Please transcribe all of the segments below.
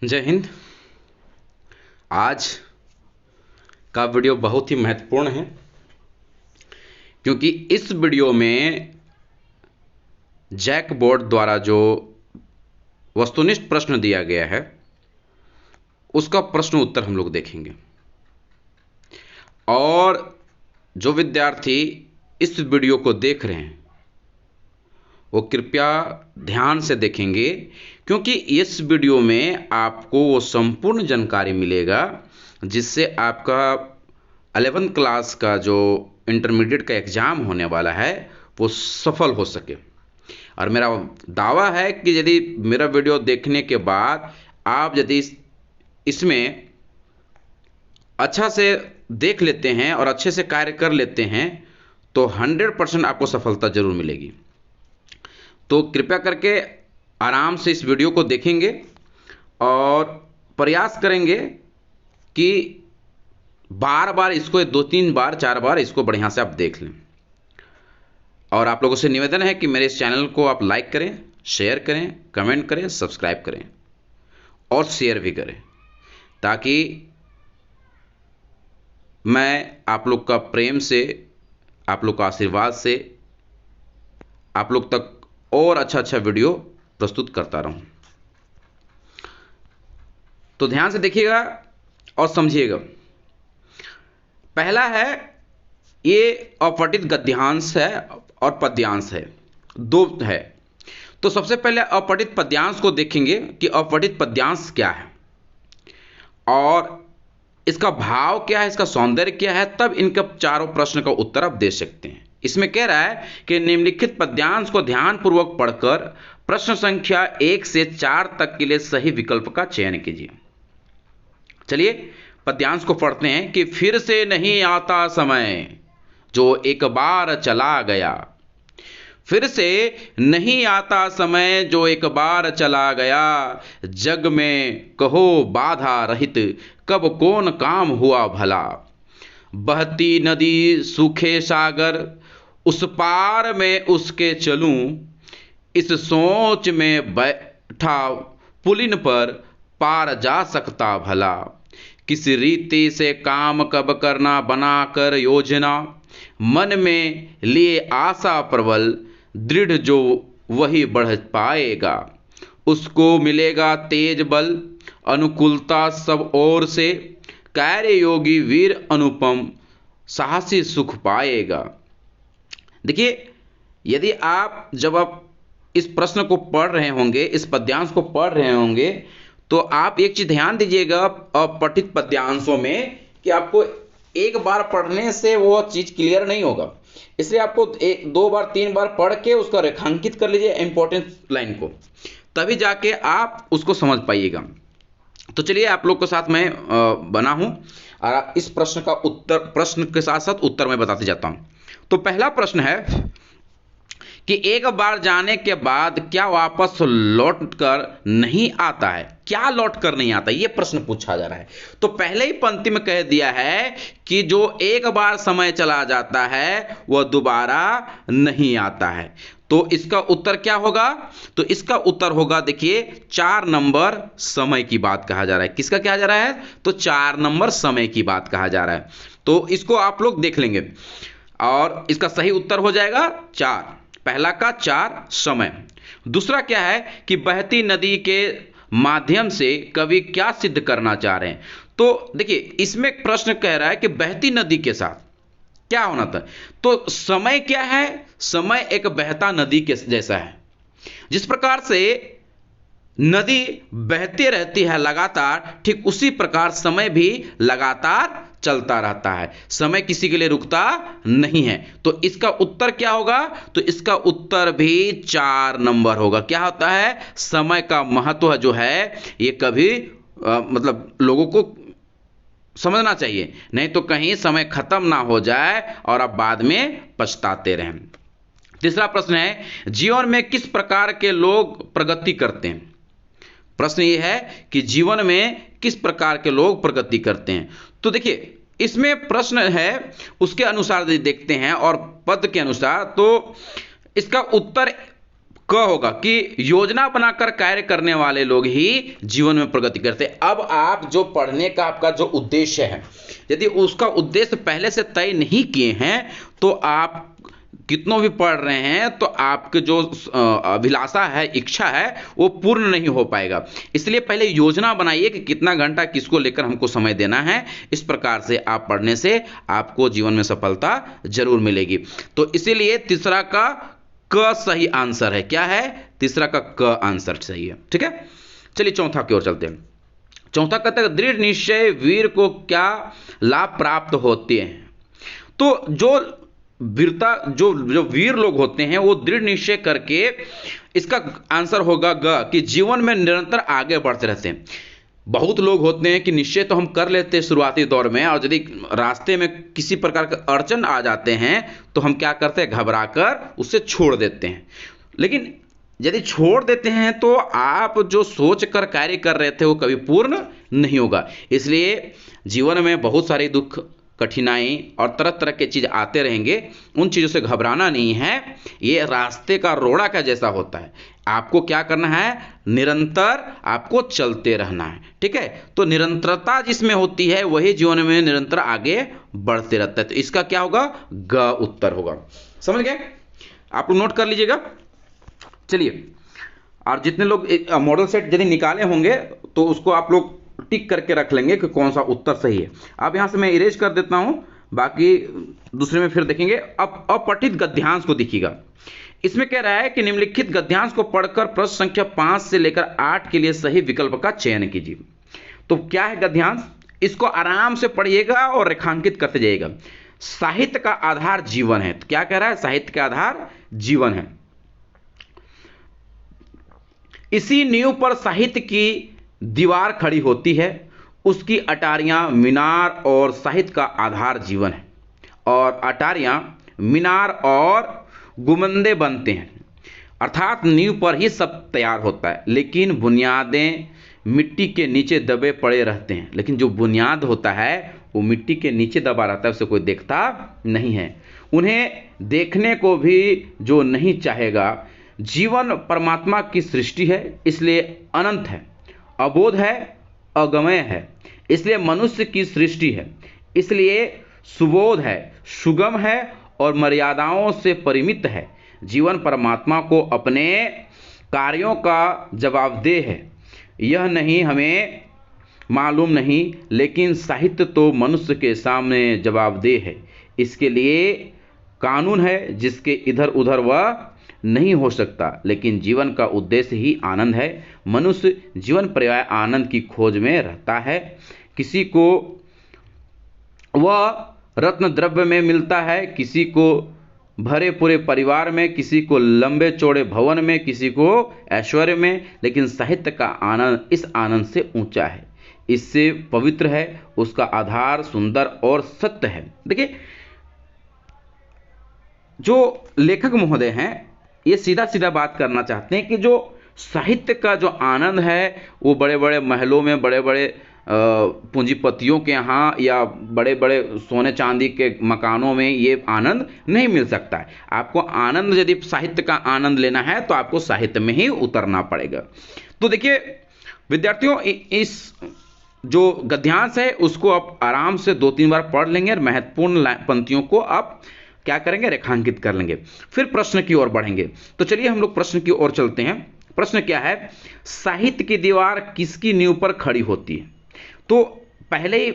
जय हिंद। आज का वीडियो बहुत ही महत्वपूर्ण है क्योंकि इस वीडियो में जैक बोर्ड द्वारा जो वस्तुनिष्ठ प्रश्न दिया गया है उसका प्रश्न उत्तर हम लोग देखेंगे। और जो विद्यार्थी इस वीडियो को देख रहे हैं वो कृपया ध्यान से देखेंगे क्योंकि इस वीडियो में आपको वो संपूर्ण जानकारी मिलेगा जिससे आपका 11th क्लास का जो इंटरमीडिएट का एग्ज़ाम होने वाला है वो सफल हो सके। और मेरा दावा है कि यदि मेरा वीडियो देखने के बाद आप यदि इसमें अच्छा से देख लेते हैं और अच्छे से कार्य कर लेते हैं तो 100% आपको सफलता जरूर मिलेगी। तो कृपया करके आराम से इस वीडियो को देखेंगे और प्रयास करेंगे कि बार बार इसको 2-3 बार 4 बार इसको बढ़िया से आप देख लें। और आप लोगों से निवेदन है कि मेरे इस चैनल को आप लाइक करें, शेयर करें, कमेंट करें, सब्सक्राइब करें और शेयर भी करें ताकि मैं आप लोग का प्रेम से, आप लोग का आशीर्वाद से आप लोग तक और अच्छा वीडियो प्रस्तुत करता रहूं। तो ध्यान से देखिएगा और समझिएगा। पहला है ये अपठित गद्यांश है और पद्यांश है, दो है। तो सबसे पहले अपठित पद्यांश को देखेंगे कि अपठित पद्यांश क्या है और इसका भाव क्या है, इसका सौंदर्य क्या है, तब इनके चारों प्रश्न का उत्तर आप दे सकते हैं। इसमें कह रहा है कि निम्नलिखित पद्यांश को ध्यानपूर्वक पढ़कर प्रश्न संख्या 1 से 4 तक के लिए सही विकल्प का चयन कीजिए। चलिए पद्यांश को पढ़ते हैं कि फिर से नहीं आता समय जो एक बार चला गया। फिर से नहीं आता समय जो एक बार चला गया, जग में कहो बाधा रहित कब कौन काम हुआ भला। बहती नदी सूखे सागर उस पार में उसके चलूं, इस सोच में बैठा पुलिन पर पार जा सकता भला। किस रीति से काम कब करना बना कर योजना, मन में लिए आशा प्रबल दृढ़ जो वही बढ़ पाएगा। उसको मिलेगा तेज बल अनुकूलता सब ओर से, कार्य योगी वीर अनुपम साहसी सुख पाएगा। देखिए यदि आप जब आप इस प्रश्न को पढ़ रहे होंगे, इस पद्यांश को पढ़ रहे होंगे तो आप एक चीज ध्यान दीजिएगा अपठित पद्यांशों में कि आपको एक बार पढ़ने से वो चीज क्लियर नहीं होगा, इसलिए आपको 1-2 बार 3 बार पढ़ के उसका रेखांकित कर लीजिए इंपॉर्टेंट लाइन को, तभी जाके आप उसको समझ पाइएगा। तो चलिए आप लोग के साथ मैं बना हूं और इस प्रश्न का उत्तर, प्रश्न के साथ साथ उत्तर मैं बताते जाता हूं। तो पहला प्रश्न है कि एक बार जाने के बाद क्या वापस लौट कर नहीं आता है। क्या लौट कर नहीं आता, यह प्रश्न पूछा जा रहा है। तो पहले ही पंक्ति में कह दिया है कि जो एक बार समय चला जाता है वह दोबारा नहीं आता है। तो इसका उत्तर क्या होगा? तो इसका उत्तर होगा, देखिए 4 नंबर समय की बात कहा जा रहा है। किसका कहा जा रहा है? तो 4 नंबर समय की बात कहा जा रहा है। तो इसको आप लोग देख लेंगे और इसका सही उत्तर हो जाएगा 4। पहला का 4 समय। दूसरा क्या है कि बहती नदी के माध्यम से कवि क्या सिद्ध करना चाह रहे हैं। तो देखिए इसमें प्रश्न कह रहा है कि बहती नदी के साथ क्या होना था। तो समय क्या है? समय एक बहता नदी के जैसा है। जिस प्रकार से नदी बहती रहती है लगातार, ठीक उसी प्रकार समय भी लगातार चलता रहता है। समय किसी के लिए रुकता नहीं है। तो इसका उत्तर क्या होगा? तो इसका उत्तर भी 4 नंबर होगा। क्या होता है? समय का महत्व जो है ये कभी मतलब लोगों को समझना चाहिए, नहीं तो कहीं समय खत्म ना हो जाए और आप बाद में पछताते रहें। तीसरा प्रश्न है जीवन में किस प्रकार के लोग प्रगति करते हैं। प्रश्न ये है कि जीवन में किस प्रकार के लोग प्रगति करते हैं। तो देखिए इसमें प्रश्न है उसके अनुसार देखते हैं और पद के अनुसार, तो इसका उत्तर क होगा कि योजना बनाकर कार्य करने वाले लोग ही जीवन में प्रगति करते हैं। अब आप जो पढ़ने का आपका जो उद्देश्य है, यदि उसका उद्देश्य पहले से तय नहीं किए हैं तो आप कितनों भी पढ़ रहे हैं तो आपके जो अभिलाषा है, इच्छा है, वो पूर्ण नहीं हो पाएगा। इसलिए पहले योजना बनाइए कि कितना घंटा किसको लेकर हमको समय देना है। इस प्रकार से आप पढ़ने से आपको जीवन में सफलता जरूर मिलेगी। तो इसीलिए तीसरा का क सही आंसर है। क्या है? तीसरा का क आंसर सही है। ठीक है, चलिए चौथा की ओर चलते हैं। चौथा कहता है दृढ़ निश्चय वीर को क्या लाभ प्राप्त होते हैं। तो जो वीरता जो वीर लोग होते हैं वो दृढ़ निश्चय करके, इसका आंसर होगा ग कि जीवन में निरंतर आगे बढ़ते रहते हैं। बहुत लोग होते हैं कि निश्चय तो हम कर लेते हैं शुरुआती दौर में, और यदि रास्ते में किसी प्रकार के अड़चन आ जाते हैं तो हम क्या करते हैं, घबरा कर उससे छोड़ देते हैं। लेकिन यदि छोड़ देते हैं तो आप जो सोच कर कार्य कर रहे थे वो कभी पूर्ण नहीं होगा। इसलिए जीवन में बहुत सारे दुख, कठिनाई और तरह तरह के चीज़ आते रहेंगे। उन चीज़ों से घबराना नहीं है, ये रास्ते का रोड़ा का जैसा होता है। आपको क्या करना है, निरंतर आपको चलते रहना है। ठीक है, तो निरंतरता जिसमें होती है वही जीवन में निरंतर आगे बढ़ते रहता है। तो इसका क्या होगा, ग उत्तर होगा। समझ गए? आप लोग नोट कर लीजिएगा। चलिए, और जितने लोग मॉडल सेट यदि निकाले होंगे तो उसको आप लोग टिक करके रख लेंगे कि कौन सा उत्तर सही है। अब यहाँ से मैं इरेज कर देता हूँ, बाकी दूसरे में फिर देखेंगे। अब अपठित गद्यांश को देखिएगा। इसमें कह रहा है कि निम्नलिखित गद्यांश को पढ़कर प्रश्न संख्या 5 से लेकर 8 के लिए सही विकल्प का चयन कीजिए। तो क्या है गद्यांश, इसको आराम से पढ़िएगा और रेखांकित करते जाइएगा। साहित्य का आधार जीवन है। तो क्या कह रहा है, साहित्य का आधार जीवन है। इसी नींव पर साहित्य की दीवार खड़ी होती है, उसकी अटारियां, मीनार और साहित्य का आधार जीवन है। और अटारियां, मीनार और गुमंदे बनते हैं, अर्थात नींव पर ही सब तैयार होता है, लेकिन बुनियादें मिट्टी के नीचे दबे पड़े रहते हैं। लेकिन जो बुनियाद होता है वो मिट्टी के नीचे दबा रहता है, उसे कोई देखता नहीं है। उन्हें देखने को भी जो नहीं चाहेगा। जीवन परमात्मा की सृष्टि है, इसलिए अनंत है। अबोध है, अगमय है, इसलिए मनुष्य की सृष्टि है। इसलिए सुबोध है, सुगम है और मर्यादाओं से परिमित है। जीवन परमात्मा को अपने कार्यों का जवाबदेह है। यह नहीं हमें मालूम नहीं, लेकिन साहित्य तो मनुष्य के सामने जवाबदेह है। इसके लिए कानून है जिसके इधर उधर वह नहीं हो सकता, लेकिन जीवन का उद्देश्य ही आनंद है। मनुष्य जीवन पर्याय आनंद की खोज में रहता है। किसी को वह रत्न द्रव्य में मिलता है, किसी को भरे पूरे परिवार में, किसी को लंबे चौड़े भवन में, किसी को ऐश्वर्य में, लेकिन साहित्य का आनंद इस आनंद से ऊंचा है, इससे पवित्र है, उसका आधार सुंदर और सत्य है। देखिए, जो लेखक महोदय हैं ये सीधा सीधा बात करना चाहते हैं कि जो साहित्य का जो आनंद है वो बड़े बड़े महलों में, बड़े बड़े पूंजीपतियों के यहाँ या बड़े बड़े सोने चांदी के मकानों में ये आनंद नहीं मिल सकता है। आपको आनंद, यदि साहित्य का आनंद लेना है तो आपको साहित्य में ही उतरना पड़ेगा। तो देखिए विद्यार्थियों, इस जो गद्यांश है उसको आप आराम से 2-3 बार पढ़ लेंगे और महत्वपूर्ण पंक्तियों को आप क्या करेंगे, रेखांकित कर लेंगे। फिर प्रश्न की ओर बढ़ेंगे। तो चलिए हम लोग प्रश्न की ओर चलते हैं। प्रश्न क्या है, साहित्य की दीवार किसकी नींव पर खड़ी होती है। तो पहले ही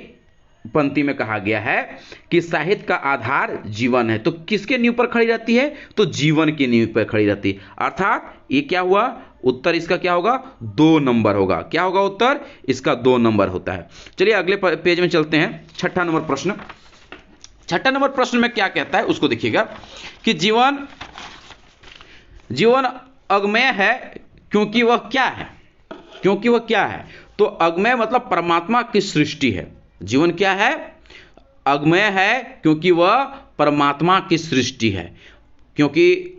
पंक्ति में कहा गया है कि साहित्य का आधार जीवन है। तो किसके नींव पर खड़ी रहती है, तो जीवन की नींव पर खड़ी रहती है। अर्थात ये क्या हुआ, उत्तर इसका क्या होगा, 2 नंबर होगा। क्या होगा उत्तर, इसका 2 नंबर होता है। चलिए अगले पेज में चलते हैं। 6ठा नंबर प्रश्न। 6ठा नंबर प्रश्न में क्या कहता है उसको देखिएगा कि जीवन अगमय है क्योंकि वह क्या है, क्योंकि वह क्या है। तो अगमय मतलब परमात्मा की सृष्टि है। जीवन क्या है, अगमय है क्योंकि वह परमात्मा की सृष्टि है, क्योंकि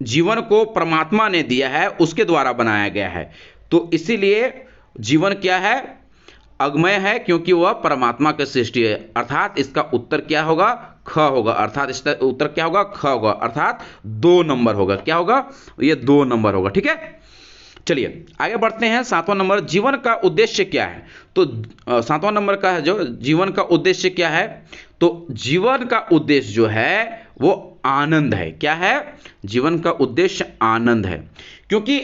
जीवन को परमात्मा ने दिया है, उसके द्वारा बनाया गया है। तो इसीलिए जीवन क्या है, अगमय है क्योंकि वह परमात्मा की सृष्टि है, अर्थात इसका उत्तर क्या होगा, ख होगा। अर्थात इसका उत्तर क्या होगा, ख होगा, अर्थात 2 नंबर होगा। क्या होगा, ये 2 नंबर होगा। ठीक है, चलिए आगे बढ़ते हैं। 7वां नंबर, जीवन का उद्देश्य क्या है। तो 7वां नंबर का है जो जीवन का उद्देश्य क्या है, तो जीवन का उद्देश्य जो है वो आनंद है। क्या है, जीवन का उद्देश्य आनंद है, क्योंकि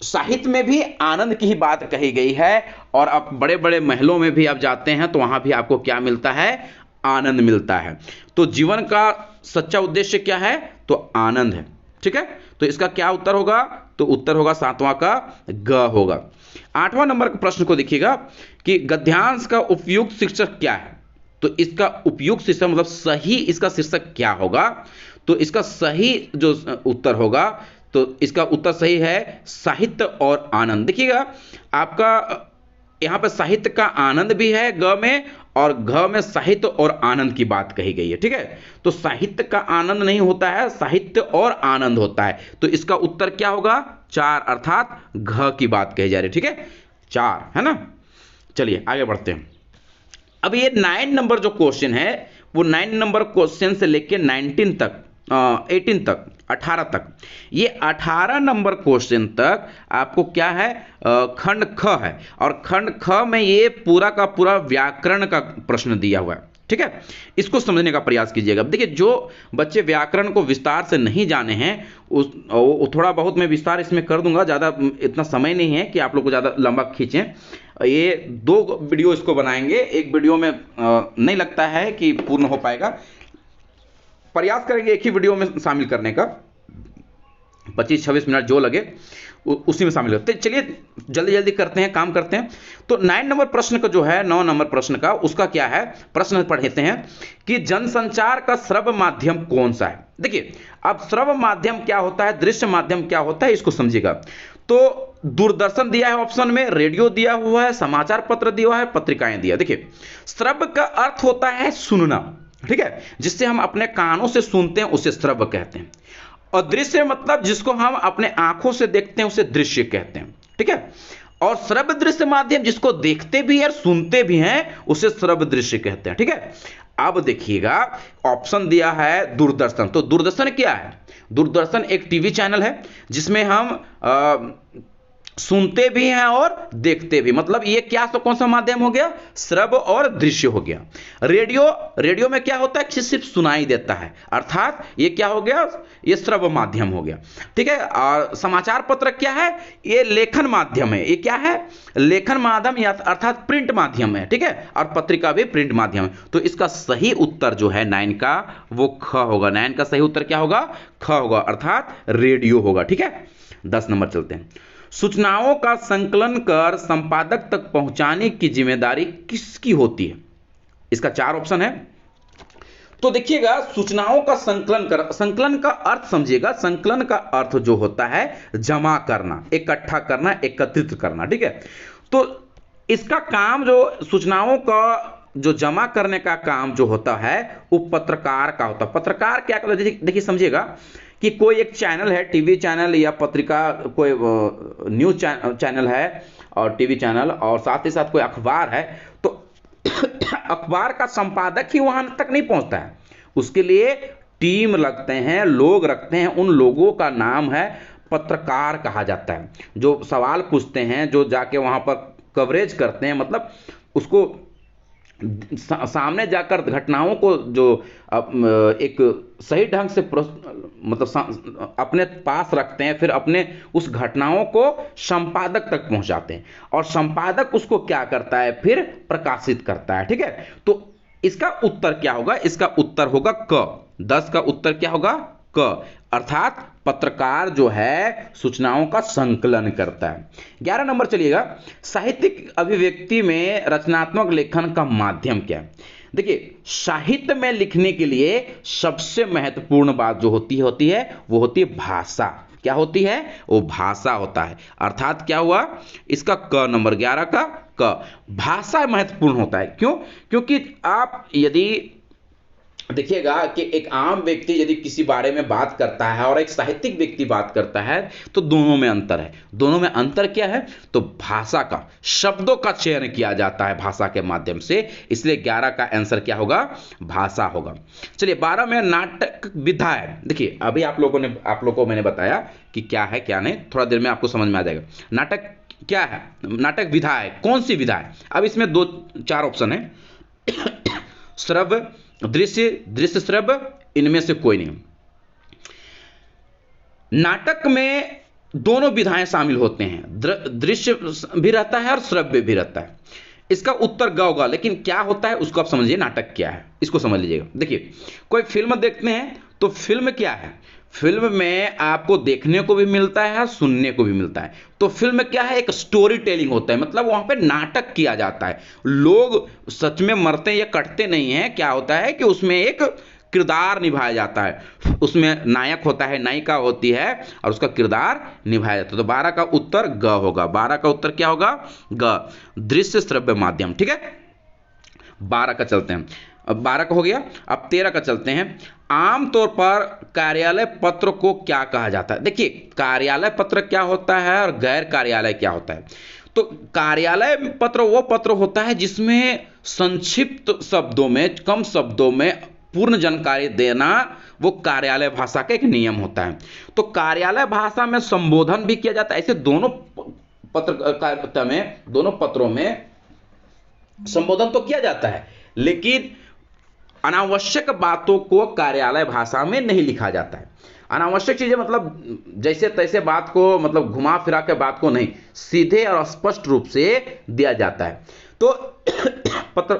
साहित्य में भी आनंद की ही बात कही गई है। और आप बड़े बड़े महलों में भी आप जाते हैं तो वहां भी आपको क्या मिलता है, आनंद मिलता है। तो जीवन का सच्चा उद्देश्य क्या है, तो आनंद है। ठीक है, तो इसका क्या उत्तर होगा, तो उत्तर होगा 7वां का ग होगा। 8वां नंबर के प्रश्न को देखिएगा कि गद्यांश का उपयुक्त शीर्षक क्या है। तो इसका उपयुक्त शीर्षक मतलब सही इसका शीर्षक क्या होगा, तो इसका सही जो उत्तर होगा, तो इसका उत्तर सही है साहित्य और आनंद। देखिएगा आपका यहाँ पे साहित्य का आनंद भी है ग में, और घ में साहित्य और आनंद की बात कही गई है। ठीक है, तो साहित्य का आनंद नहीं होता है, साहित्य और आनंद होता है। तो इसका उत्तर क्या होगा, 4, अर्थात घ की बात कही जा रही है। ठीक है, 4 है ना। चलिए आगे बढ़ते हैं। अब ये 9 नंबर जो क्वेश्चन है वो 9 नंबर क्वेश्चन से लेके 19 तक 18 तक 18 तक, ये 18 नंबर क्वेश्चन तक आपको क्या है, खंड ख है। और खंड ख में ये पूरा का पूरा व्याकरण का प्रश्न दिया हुआ है। ठीक है, इसको समझने का प्रयास कीजिएगा। देखिए जो बच्चे व्याकरण को विस्तार से नहीं जाने हैं वो थोड़ा बहुत मैं विस्तार इसमें कर दूंगा, ज़्यादा इतना समय नहीं है कि आप लोग को ज़्यादा लंबा खींचें। ये 2 वीडियो इसको बनाएंगे, एक वीडियो में नहीं लगता है कि पूर्ण हो पाएगा, प्रयास करेंगे एक ही वीडियो में शामिल करने का, 25-26 मिनट जो लगे उसी में शामिल करते हैं। चलिए जल्दी जल्दी करते हैं, काम करते हैं। तो 9 नंबर प्रश्न का जो है, 9 नंबर प्रश्न का उसका क्या है, प्रश्न पढ़ते हैं कि जनसंचार का श्रव्य माध्यम कौन सा है। देखिए अब श्रव्य माध्यम क्या होता है, दृश्य माध्यम क्या होता है, इसको समझिएगा। तो दूरदर्शन दिया है ऑप्शन में, रेडियो दिया हुआ है, समाचार पत्र दिया हुआ है, पत्रिकाएं दिया। देखिए श्रव्य का अर्थ होता है सुनना, ठीक है, जिससे हम अपने कानों से सुनते हैं उसे श्रव्य कहते हैं। और दृश्य मतलब जिसको हम अपने आंखों से देखते हैं उसे दृश्य कहते हैं। ठीक है, और श्रव्य दृश्य माध्यम जिसको देखते भी और सुनते भी हैं उसे श्रव्य दृश्य कहते हैं। ठीक है, अब देखिएगा ऑप्शन दिया है दूरदर्शन। तो दूरदर्शन क्या है, दूरदर्शन एक टीवी चैनल है जिसमें हम सुनते भी हैं और देखते भी, मतलब ये क्या तो कौन सा माध्यम हो गया, श्रव्य और दृश्य हो गया। रेडियो में क्या होता है कि सिर्फ सुनाई देता है, अर्थात ये क्या हो गया, ये श्रव्य माध्यम हो गया। ठीक है, और समाचार पत्र क्या है, ये लेखन माध्यम है। ये क्या है, लेखन माध्यम या अर्थात प्रिंट माध्यम है। ठीक है, और पत्रिका भी प्रिंट माध्यम है। तो इसका सही उत्तर जो है 9 का वो ख होगा। 9 का सही उत्तर क्या होगा, ख होगा, अर्थात रेडियो होगा। ठीक है, 10 नंबर चलते हैं। सूचनाओं का संकलन कर संपादक तक पहुंचाने की जिम्मेदारी किसकी होती है। इसका 4 ऑप्शन है। तो देखिएगा सूचनाओं का संकलन का अर्थ समझिएगा। संकलन का अर्थ जो होता है जमा करना, इकट्ठा करना, एकत्रित करना। ठीक है, तो इसका काम जो सूचनाओं का जो जमा करने का काम जो होता है वो पत्रकार का होता है। पत्रकार क्या करता है, देखिए समझिएगा कि कोई एक चैनल है, टीवी चैनल या पत्रिका, कोई न्यूज चैनल है और टीवी चैनल, और साथ ही साथ कोई अखबार है, तो अखबार का संपादक ही वहां तक नहीं पहुंचता है, उसके लिए टीम लगते हैं, लोग रखते हैं, उन लोगों का नाम है पत्रकार कहा जाता है। जो सवाल पूछते हैं, जो जाके वहां पर कवरेज करते हैं, मतलब उसको सामने जाकर घटनाओं को जो एक सही ढंग से मतलब अपने पास रखते हैं, फिर अपने उस घटनाओं को संपादक तक पहुंचाते हैं, और संपादक उसको क्या करता है, फिर प्रकाशित करता है। ठीक है, तो इसका उत्तर क्या होगा, इसका उत्तर होगा क। 10 का उत्तर क्या होगा, क, अर्थात पत्रकार जो है सूचनाओं का संकलन करता है। 11 नंबर चलिएगा, साहित्यिक अभिव्यक्ति में रचनात्मक लेखन का माध्यम क्या है। देखिए साहित्य में लिखने के लिए सबसे महत्वपूर्ण बात जो होती है वो होती है भाषा। क्या होती है, वो भाषा होता है, अर्थात क्या हुआ, इसका क नंबर 11 का क। भाषा महत्वपूर्ण होता है, क्यों, क्योंकि आप यदि देखिएगा कि एक आम व्यक्ति यदि किसी बारे में बात करता है और एक साहित्यिक व्यक्ति बात करता है तो दोनों में अंतर है। दोनों में अंतर क्या है? तो भाषा का, शब्दों का चयन किया जाता है भाषा के माध्यम से, इसलिए 11 का आंसर क्या होगा? भाषा होगा। चलिए 12 में नाटक विधा है। देखिए अभी आप लोगों को मैंने बताया कि क्या है क्या नहीं, थोड़ा देर में आपको समझ में आ जाएगा। नाटक क्या है? नाटक विधा है। कौन सी विधा है? अब इसमें 4 ऑप्शन है, श्रव्य, दृश्य, दृश्य श्रव्य, इनमें से कोई नहीं। नाटक में दोनों विधाएं शामिल होते हैं, दृश्य भी रहता है और श्रव्य भी रहता है। इसका उत्तर ग होगा, लेकिन क्या होता है उसको आप समझिए, नाटक क्या है इसको समझ लीजिएगा। देखिए कोई फिल्म देखते हैं तो फिल्म क्या है? फिल्म में आपको देखने को भी मिलता है, सुनने को भी मिलता है। तो फिल्म क्या है? एक स्टोरी टेलिंग होता है, मतलब वहां पे नाटक किया जाता है। लोग सच में मरते या कटते नहीं हैं। क्या होता है कि उसमें एक किरदार निभाया जाता है, उसमें नायक होता है, नायिका होती है और उसका किरदार निभाया जाता है। तो 12 का उत्तर ग होगा। 12 का उत्तर क्या होगा? ग, दृश्य श्रव्य माध्यम। ठीक है, 12 का चलते हैं। अब 12 का हो गया। अब 13 का चलते हैं। आमतौर पर कार्यालय पत्र को क्या कहा जाता है? देखिए कार्यालय पत्र क्या होता है और गैर कार्यालय क्या होता है। तो कार्यालय पत्र वो पत्र होता है जिसमें संक्षिप्त शब्दों में, कम शब्दों में पूर्ण जानकारी देना, वो कार्यालय भाषा का एक नियम होता है। तो कार्यालय भाषा में संबोधन भी किया जाता है। ऐसे दोनों पत्रकारिता में, दोनों पत्रों में संबोधन तो किया जाता है, लेकिन अनावश्यक बातों को कार्यालय भाषा में नहीं लिखा जाता है। अनावश्यक चीजें मतलब जैसे तैसे बात को, मतलब घुमा फिरा के बात को नहीं, सीधे और स्पष्ट रूप से दिया जाता है। तो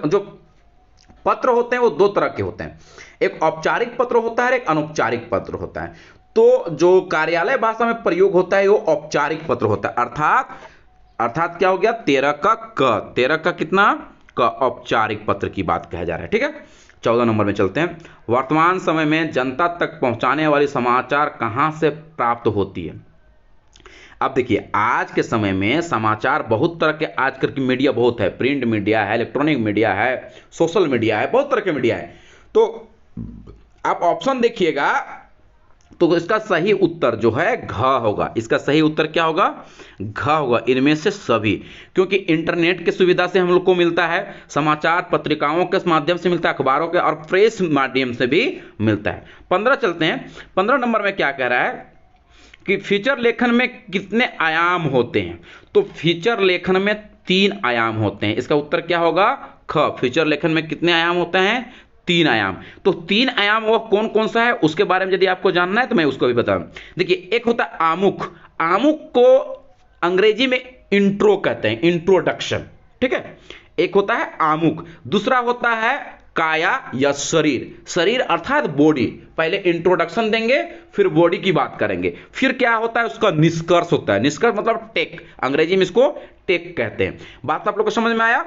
जो पत्र होते हैं वो 2 तरह के होते हैं, एक औपचारिक पत्र होता है, एक अनौपचारिक पत्र होता है। तो जो कार्यालय भाषा में प्रयोग होता है वो औपचारिक पत्र होता है। अर्थात क्या हो गया? 13 का क, 13 का कितना? क, औपचारिक पत्र की बात कहा जा रहा है। ठीक है, 14 नंबर में चलते हैं। वर्तमान समय में जनता तक पहुंचाने वाली समाचार कहां से प्राप्त होती है? अब देखिए आज के समय में समाचार बहुत तरह के, आजकल की मीडिया बहुत है, प्रिंट मीडिया है, इलेक्ट्रॉनिक मीडिया है, सोशल मीडिया है, बहुत तरह के मीडिया है। तो आप ऑप्शन देखिएगा तो इसका सही उत्तर जो है घ होगा। इसका सही उत्तर क्या होगा? घ होगा, इनमें से सभी। क्योंकि इंटरनेट की सुविधा से हम लोग को मिलता है, समाचार पत्रिकाओं के माध्यम से मिलता है, अखबारों के और प्रेस माध्यम से भी मिलता है। 15 चलते हैं। 15 नंबर में क्या कह रहा है कि फीचर लेखन में कितने आयाम होते हैं? तो फीचर लेखन में 3 आयाम होते हैं। इसका उत्तर क्या होगा? ख, फीचर लेखन में कितने आयाम होते हैं? 3 आयाम। तो 3 आयाम वो कौन कौन सा है उसके बारे में यदि आपको जानना है तो मैं उसको भी बताऊं। देखिए एक होता है आमुख। आमुख को अंग्रेजी में इंट्रो कहते हैं, इंट्रोडक्शन। ठीक है, एक होता है आमुख। दूसरा होता है काया या शरीर। शरीर अर्थात बॉडी। पहले इंट्रोडक्शन देंगे, फिर बॉडी की बात करेंगे, फिर क्या होता है उसका निष्कर्ष होता है। निष्कर्ष मतलब टेक, अंग्रेजी में इसको टेक कहते हैं। बात आप लोग को समझ में आया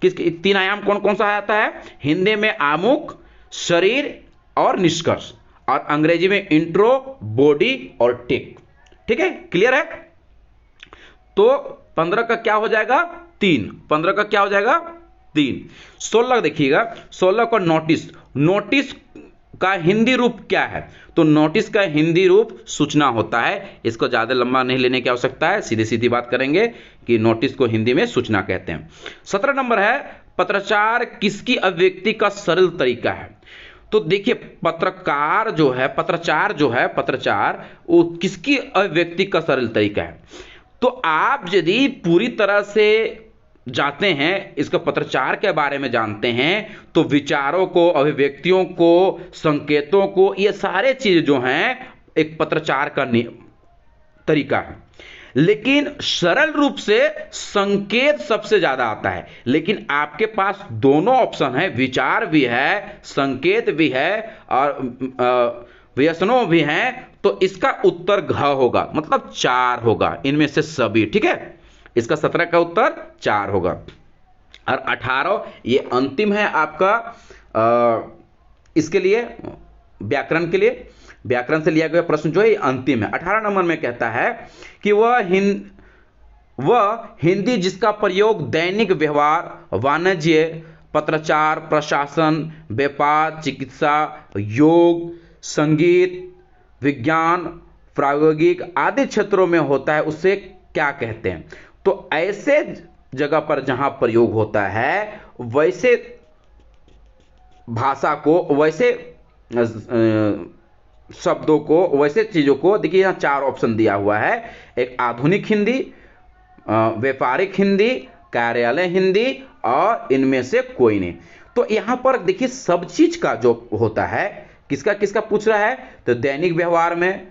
कि 3 आयाम कौन कौन सा आता है? हिंदी में आमुख, शरीर और निष्कर्ष, और अंग्रेजी में इंट्रो, बॉडी और टेक। ठीक है, क्लियर है? तो 15 का क्या हो जाएगा? 3। 15 का क्या हो जाएगा? 3। 16 देखिएगा। 16 का नोटिस। नोटिस का हिंदी रूप क्या है? तो नोटिस का हिंदी रूप सूचना होता है। इसको ज्यादा लंबा नहीं लेने की आवश्यकता है, सीधी सीधी बात करेंगे कि नोटिस को हिंदी में सूचना कहते हैं। 17 नंबर है पत्राचार किसकी अभिव्यक्ति का सरल तरीका है? तो देखिए पत्रकार जो है, पत्रचार वो किसकी अभिव्यक्ति का सरल तरीका है? तो आप यदि पूरी तरह से जाते हैं, इसका पत्रचार के बारे में जानते हैं, तो विचारों को, अभिव्यक्तियों को, संकेतों को, ये सारे चीज जो हैं एक पत्रचार का तरीका है। लेकिन सरल रूप से संकेत सबसे ज्यादा आता है। लेकिन आपके पास दोनों ऑप्शन है, विचार भी है, संकेत भी है और व्यसनों भी हैं। तो इसका उत्तर घ होगा, मतलब 4 होगा, इनमें से सभी। ठीक है, इसका 17 का उत्तर 4 होगा। और 18 ये अंतिम है आपका इसके लिए, व्याकरण के लिए, व्याकरण से लिया गया प्रश्न जो है ये अंतिम है। 18 नंबर में कहता है कि वह हिंदी जिसका प्रयोग दैनिक व्यवहार, वाणिज्य, पत्राचार, प्रशासन, व्यापार, चिकित्सा, योग, संगीत, विज्ञान, प्रायोगिक आदि क्षेत्रों में होता है उसे क्या कहते हैं? तो ऐसे जगह पर जहां प्रयोग होता है वैसे भाषा को, वैसे शब्दों को, वैसे चीजों को, देखिए यहां 4 ऑप्शन दिया हुआ है। एक आधुनिक हिंदी, व्यापारिक हिंदी, कार्यालय हिंदी और इनमें से कोई नहीं। तो यहां पर देखिए सब चीज का जो होता है, किसका किसका पूछ रहा है? तो दैनिक व्यवहार में,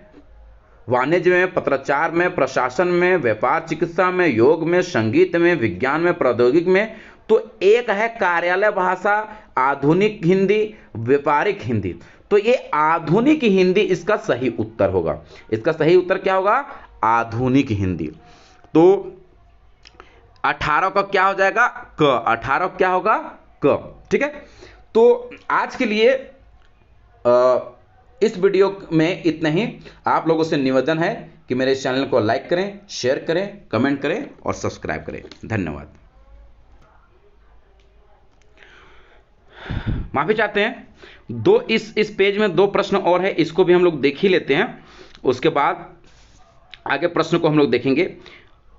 वाणिज्य में, पत्राचार में, प्रशासन में, व्यापार चिकित्सा में, योग में, संगीत में, विज्ञान में, प्रौद्योगिक में। तो एक है कार्यालय भाषा, आधुनिक हिंदी, व्यापारिक हिंदी। तो ये आधुनिक हिंदी इसका सही उत्तर होगा। इसका सही उत्तर क्या होगा? आधुनिक हिंदी। तो 18 का क्या हो जाएगा? क। 18 क्या होगा? क। ठीक है। तो आज के लिए इस वीडियो में इतना ही। आप लोगों से निवेदन है कि मेरे चैनल को लाइक करें, शेयर करें, कमेंट करें और सब्सक्राइब करें। धन्यवाद। माफी चाहते हैं। इस पेज में 2 प्रश्न और है, इसको भी हम लोग देख ही लेते हैं, उसके बाद आगे प्रश्न को हम लोग देखेंगे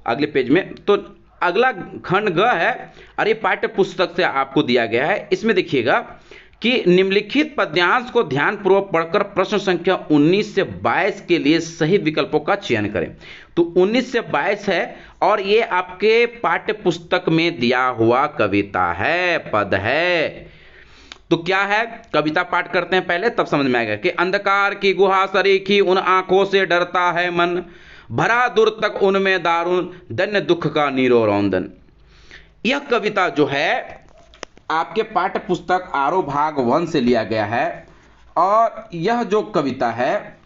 अगले पेज में। तो अगला खंड ग है और ये पाठ्य पुस्तक से आपको दिया गया है। इसमें देखिएगा कि निम्नलिखित पद्यांश को ध्यानपूर्वक पढ़कर प्रश्न संख्या 19 से 22 के लिए सही विकल्पों का चयन करें। तो 19 से 22 है और ये आपके पाठ्य पुस्तक में दिया हुआ कविता है, पद है। तो क्या है? कविता पाठ करते हैं पहले, तब समझ में आएगा कि अंधकार की गुहा सरीखी, उन आंखों से डरता है मन, भरा दूर तक उनमें दारुण, दन्य दुख का नीरो रौंदन। यह कविता जो है आपके पाठ्य पुस्तक आरो भाग 1 से लिया गया है। और यह जो कविता है,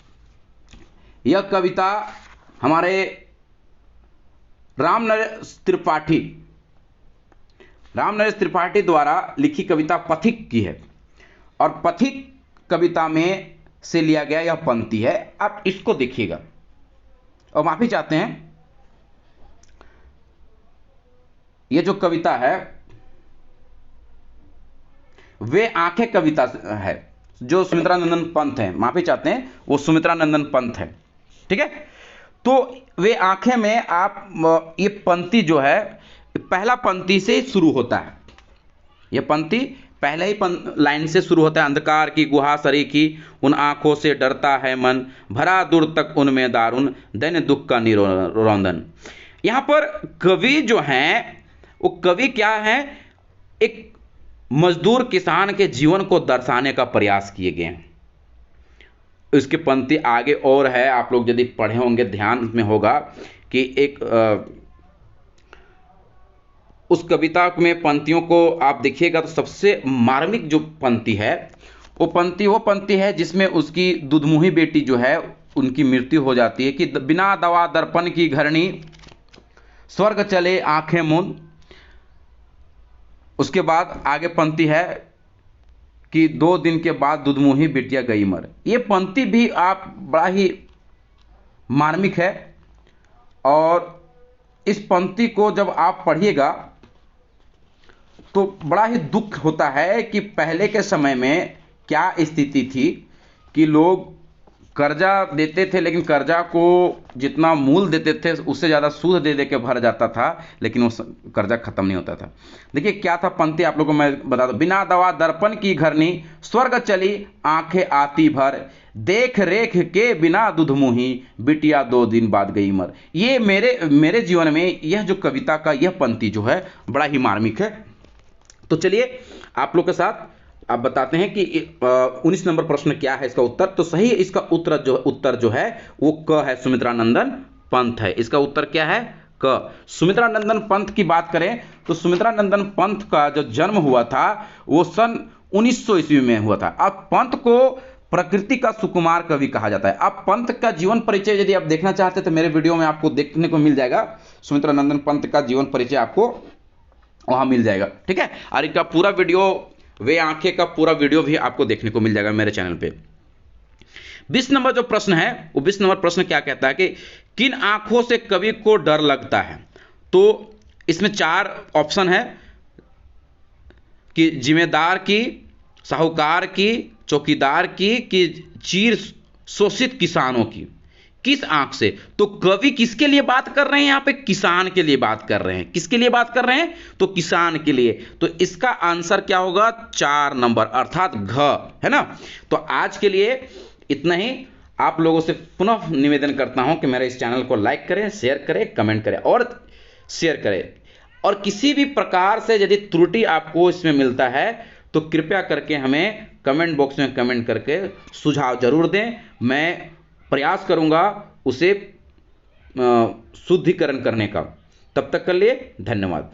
यह कविता हमारे रामनरेश त्रिपाठी द्वारा लिखी कविता पथिक की है। और पथिक कविता में से लिया गया यह पंक्ति है। आप इसको देखिएगा। और माफी चाहते हैं, यह जो कविता है वे आंखें कविता है, जो सुमित्रा नंदन पंत है। माफी चाहते हैं, वो सुमित्रा नंदन पंत है। ठीक है। तो वे आंखें में आप ये पंक्ति जो है पहला पंक्ति से शुरू होता है। यह पंक्ति पहले ही लाइन से शुरू होता है। अंधकार की गुहा सरीखी, उन आंखों से डरता है मन, भरा दूर तक उनमें दारुण, दैन्य दुख का निरोंदन। यहां पर कवि जो हैं वो कवि क्या है? एक मजदूर किसान के जीवन को दर्शाने का प्रयास किए गए हैं। इसकी पंक्ति आगे और है, आप लोग यदि पढ़े होंगे ध्यान में होगा कि एक उस कविता में पंक्तियों को आप देखिएगा तो सबसे मार्मिक जो पंक्ति है वो पंक्ति है जिसमें उसकी दुधमुही बेटी जो है उनकी मृत्यु हो जाती है कि बिना दवा दर्पण की घरनी, स्वर्ग चले आंखें मूंद। उसके बाद आगे पंक्ति है कि 2 दिन के बाद दुधमुही बिटिया गई मर। ये पंक्ति भी आप बड़ा ही मार्मिक है। और इस पंक्ति को जब आप पढ़िएगा तो बड़ा ही दुख होता है कि पहले के समय में क्या स्थिति थी कि लोग कर्जा देते थे, लेकिन कर्जा को जितना मूल देते थे उससे ज़्यादा सूद दे के भर जाता था, लेकिन वो कर्जा खत्म नहीं होता था। देखिए क्या था पंक्ति, आप लोगों को मैं बता दूं। बिना दवा दर्पण की घरनी, स्वर्ग चली आंखें आती भर, देख रेख के बिना दुधमुही, बिटिया 2 दिन बाद गई मर। ये मेरे जीवन में यह जो कविता का यह पंक्ति जो है बड़ा ही मार्मिक है। तो चलिए आप लोग के साथ आप बताते हैं कि 19 नंबर प्रश्न क्या है इसका उत्तर। तो सही इसका उत्तर जो है वो क है, सुमित्रा नंदन पंत है। इसका उत्तर क्या है? क। सुमित्रा नंदन पंत की बात करें तो सुमित्रा नंदन पंत का जो जन्म हुआ था वो सन 1900 ईस्वी में हुआ था। अब पंत को प्रकृति का सुकुमार कवि कहा जाता है। अब पंत का जीवन परिचय यदि आप देखना चाहते हैं तो मेरे वीडियो में आपको देखने को मिल जाएगा। सुमित्रा नंदन पंत का जीवन परिचय आपको वहां मिल जाएगा। ठीक है। और इनका पूरा वीडियो, वे आंखें का पूरा वीडियो भी आपको देखने को मिल जाएगा मेरे चैनल पे। 20 नंबर जो प्रश्न है वो 20 नंबर प्रश्न क्या कहता है कि किन आंखों से कवि को डर लगता है? तो इसमें 4 ऑप्शन है। कि जिम्मेदार की, साहूकार की, चौकीदार की, कि चीर शोषित किसानों की? किस आंख से? तो कवि किसके लिए बात कर रहे हैं यहां पे? किसान के लिए बात कर रहे हैं। किसके लिए बात कर रहे हैं? तो किसान के लिए। तो इसका आंसर क्या होगा? 4 नंबर, अर्थात घ, है ना। तो आज के लिए इतना ही। आप लोगों से पुनः निवेदन करता हूं कि मेरे इस चैनल को लाइक करें, शेयर करें, कमेंट करें और शेयर करें। और किसी भी प्रकार से यदि त्रुटि आपको इसमें मिलता है तो कृपया करके हमें कमेंट बॉक्स में कमेंट करके सुझाव जरूर दें। मैं प्रयास करूंगा उसे शुद्धिकरण करने का। तब तक के लिए धन्यवाद।